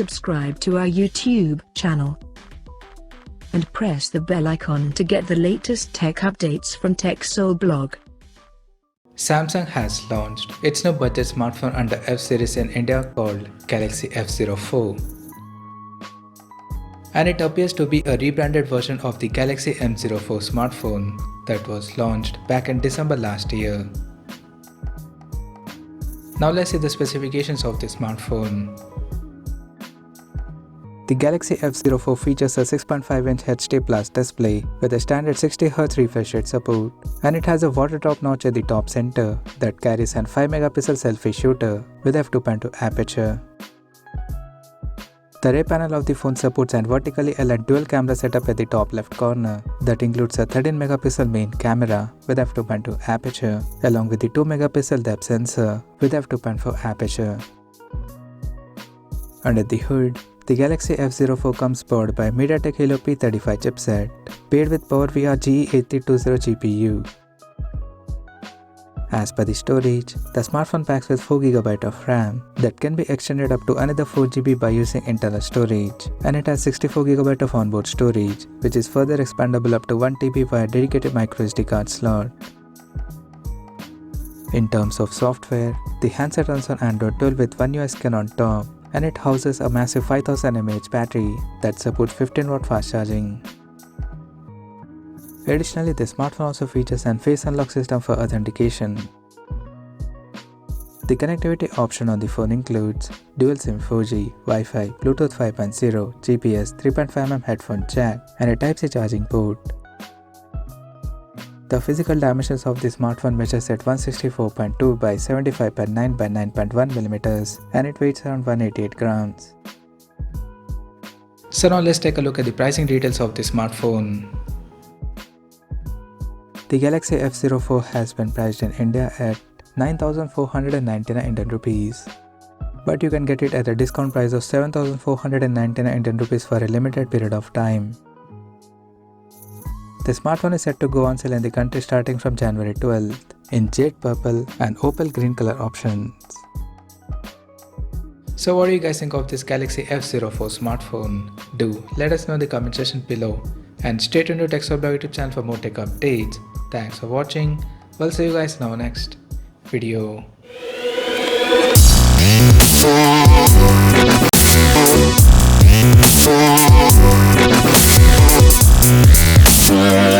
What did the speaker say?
subscribe to our YouTube channel and press the bell icon to get the latest tech updates from TechSole blog. Samsung has launched its new budget smartphone under F series in India called Galaxy F04. And it appears to be a rebranded version of the Galaxy M04 smartphone that was launched back in December last year. Now let's see the specifications of the smartphone. The Galaxy F04 features a 6.5-inch HD Plus display with a standard 60Hz refresh rate support, and it has a water drop notch at the top center that carries an 5-megapixel selfie shooter with f2.2 aperture. The rear panel of the phone supports an vertically aligned dual camera setup at the top left corner that includes a 13-megapixel main camera with f2.2 aperture along with the 2-megapixel depth sensor with f2.4 aperture. Under the hood, the Galaxy F04 comes powered by MediaTek Helio P35 chipset, paired with PowerVR GE8320 GPU. As per the storage, the smartphone packs with 4GB of RAM that can be extended up to another 4GB by using internal storage, and it has 64GB of onboard storage, which is further expandable up to 1TB via dedicated microSD card slot. In terms of software, the handset runs on Android 12 with One UI skin on top, and it houses a massive 5000 mAh battery that supports 15W fast charging. Additionally, the smartphone also features an face unlock system for authentication. The connectivity option on the phone includes dual SIM 4G, Wi-Fi, Bluetooth 5.0, GPS, 3.5mm headphone jack, and a Type-C charging port. The physical dimensions of the smartphone measures at 164.2 by 75.9 by 9.1mm, and it weighs around 188 grams. So now let's take a look at the pricing details of the smartphone. The Galaxy F04 has been priced in India at 9,499 Indian rupees, but you can get it at a discount price of 7,499 Indian rupees for a limited period of time. The smartphone is set to go on sale in the country starting from January 12th in jade purple and opal green color options. So what do you guys think of this Galaxy F04 smartphone? Do let us know in the comment section below, and stay tuned to TechSole blog YouTube channel for more tech updates. Thanks for watching. We'll see you guys in our next video. Yeah.